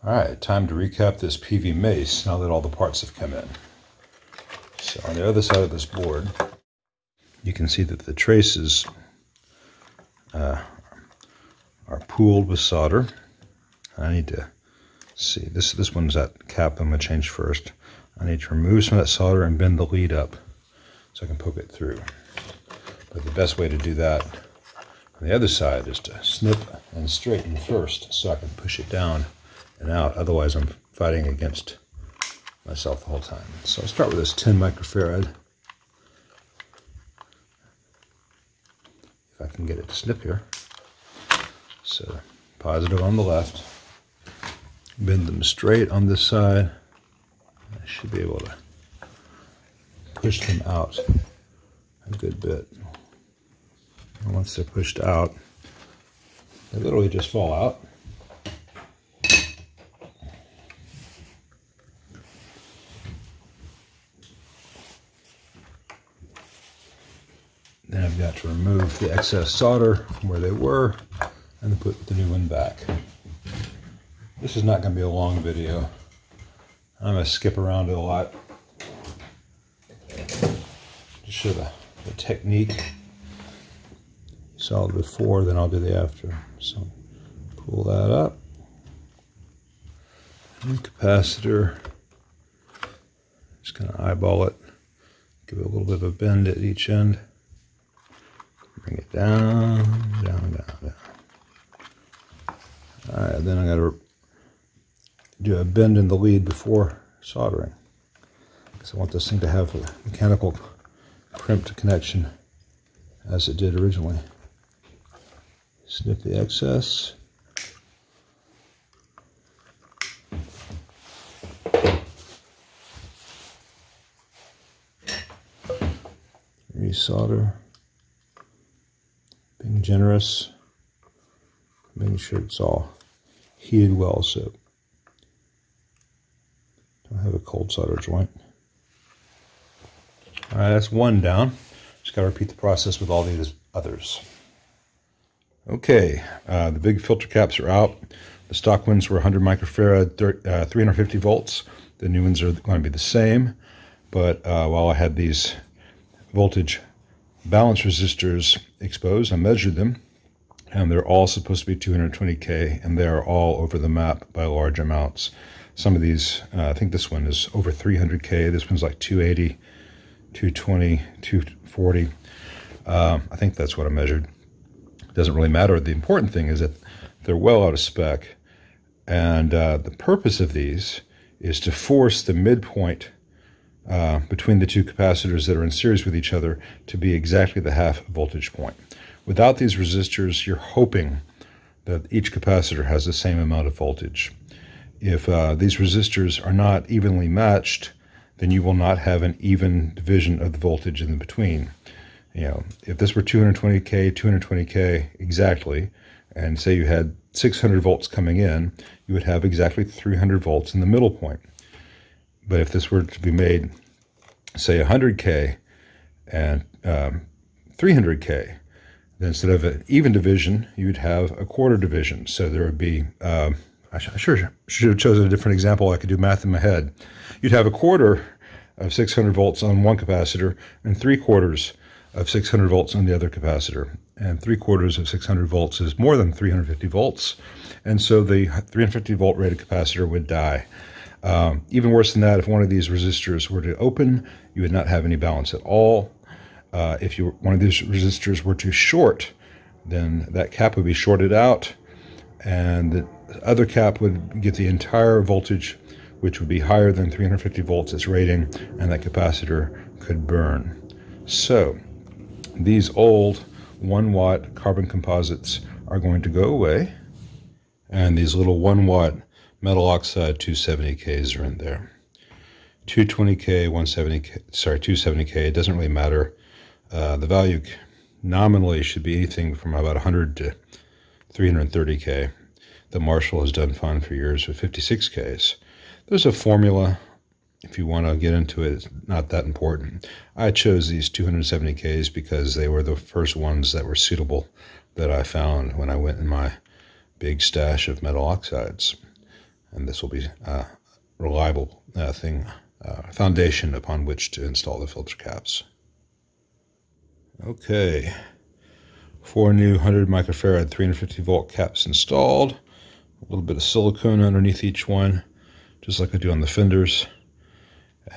All right, time to recap this Peavey Mace now that all the parts have come in. So on the other side of this board, you can see that the traces are pooled with solder. I need to see, this one's that cap I'm going to change first. I need to remove some of that solder and bend the lead up so I can poke it through. But the best way to do that on the other side is to snip and straighten first so I can push it down and out. Otherwise, I'm fighting against myself the whole time. So I'll start with this 10 microfarad. If I can get it to snip here. So positive on the left. Bend them straight on this side. I should be able to push them out a good bit. And once they're pushed out, they literally just fall out. Then I've got to remove the excess solder from where they were and then put the new one back. This is not going to be a long video. I'm going to skip around it a lot to show the technique. You saw the before, then I'll do the after. So pull that up. New capacitor. Just kind of eyeball it. Give it a little bit of a bend at each end. Bring it down, down, down, down. All right, then I got to do a bend in the lead before soldering, because I want this thing to have a mechanical crimped connection as it did originally. Snip the excess. Resolder. Being generous, making sure it's all heated well so don't have a cold solder joint. All right, that's one down. Just got to repeat the process with all these others. Okay, the big filter caps are out. The stock ones were 100 microfarad, 350 volts. The new ones are going to be the same, but while I had these voltage balance resistors exposed, I measured them, and they're all supposed to be 220K, and they're all over the map by large amounts. Some of these, I think this one is over 300K. This one's like 280, 220, 240. I think that's what I measured. It doesn't really matter. The important thing is that they're well out of spec, and the purpose of these is to force the midpoint between the two capacitors that are in series with each other to be exactly the half voltage point. Without these resistors, you're hoping that each capacitor has the same amount of voltage. If these resistors are not evenly matched, then you will not have an even division of the voltage in between. You know, if this were 220K, 220K exactly, and say you had 600 volts coming in, you would have exactly 300 volts in the middle point. But if this were to be made, say 100K and 300K, then instead of an even division, you would have a quarter division. So there would be, I should have chosen a different example. I could do math in my head. You'd have a quarter of 600 volts on one capacitor and 3/4 of 600 volts on the other capacitor. And 3/4 of 600 volts is more than 350 volts. And so the 350 volt rated capacitor would die. Even worse than that, if one of these resistors were to open, you would not have any balance at all. If one of these resistors were to short, then that cap would be shorted out, and the other cap would get the entire voltage, which would be higher than 350 volts its rating, and that capacitor could burn. So these old 1-watt carbon composites are going to go away, and these little 1-watt metal oxide 270Ks are in there. 220K, 170K, sorry, 270K, it doesn't really matter. The value nominally should be anything from about 100 to 330K. The Marshall has done fine for years with 56Ks. There's a formula. If you want to get into it, it's not that important. I chose these 270Ks because they were the first ones that were suitable that I found when I went in my big stash of metal oxides. And this will be a reliable foundation upon which to install the filter caps. Okay, 4 new 100 microfarad 350 volt caps installed. A little bit of silicone underneath each one, just like I do on the fenders.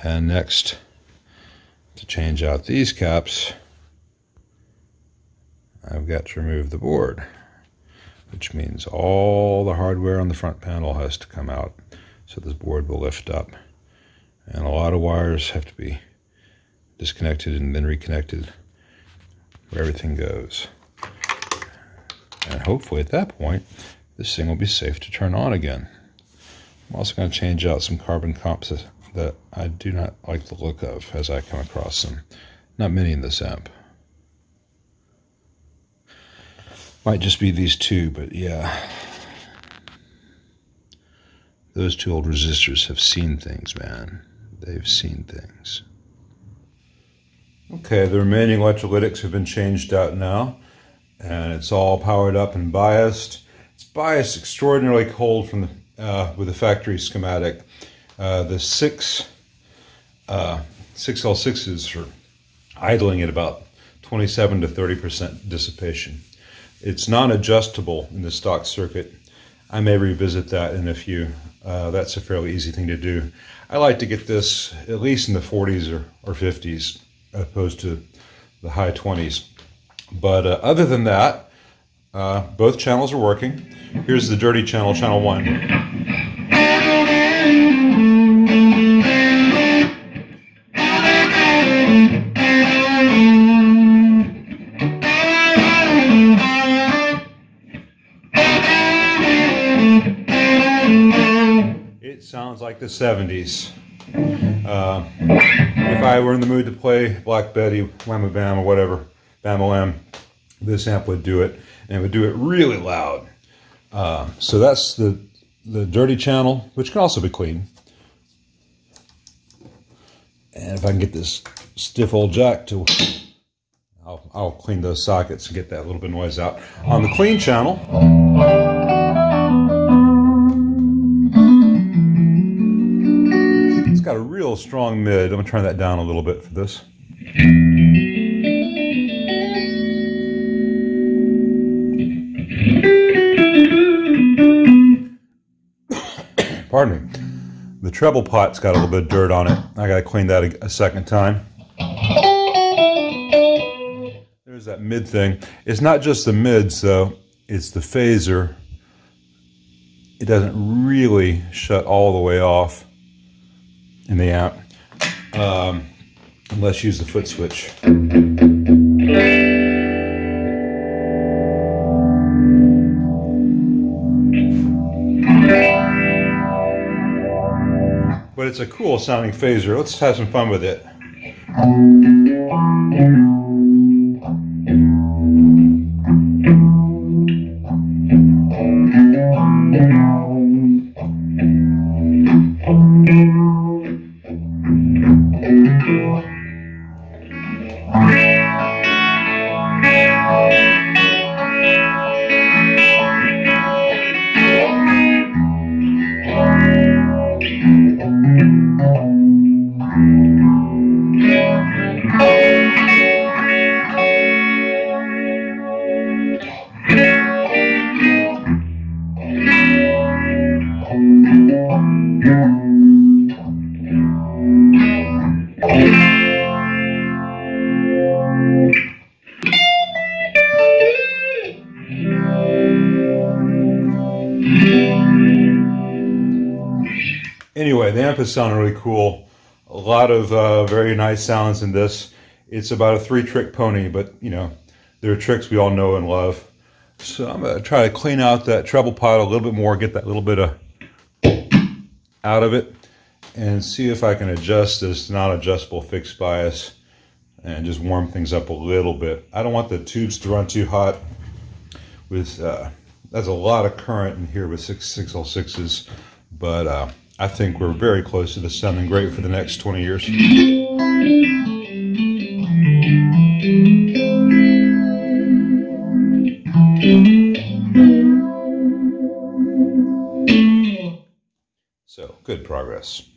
And next, to change out these caps, I've got to remove the board, which means all the hardware on the front panel has to come out, so this board will lift up. And a lot of wires have to be disconnected and then reconnected where everything goes. And hopefully at that point, this thing will be safe to turn on again. I'm also going to change out some carbon comps that I do not like the look of as I come across them. Not many in this amp. Might just be these two, but yeah. Those two old resistors have seen things, man. They've seen things. Okay, the remaining electrolytics have been changed out now, and it's all powered up and biased. It's biased extraordinarily cold from the with the factory schematic. The 6L6s are idling at about 27 to 30% dissipation. It's non-adjustable in the stock circuit. I may revisit that in a few. That's a fairly easy thing to do. I like to get this at least in the 40s or 50s, opposed to the high 20s. But other than that, both channels are working. Here's the dirty channel, channel 1. It sounds like the 70s. If I were in the mood to play Black Betty, Whamma Bam, or whatever, Bam-a-lam, this amp would do it, and it would do it really loud. So that's the dirty channel, which can also be clean. And if I can get this stiff old jack to, I'll clean those sockets and get that little bit of noise out. On the clean channel, it's got a real strong mid. I'm going to turn that down a little bit for this. Pardon me. The treble pot's got a little bit of dirt on it. I got to clean that a second time. There's that mid thing. It's not just the mids though, it's the phaser. It doesn't really shut all the way off in the amp, unless you use the foot switch. But it's a cool sounding phaser. Let's have some fun with it. Anyway, the amp is sounding really cool. A lot of very nice sounds in this. It's about a 3-trick pony, but you know, there are tricks we all know and love. So I'm going to try to clean out that treble pot a little bit more, get that little bit of out of it, and see if I can adjust this non-adjustable fixed bias and just warm things up a little bit. I don't want the tubes to run too hot. With there's a lot of current in here with 6L6s, but I think we're very close to this sounding great for the next 20 years. So, good progress.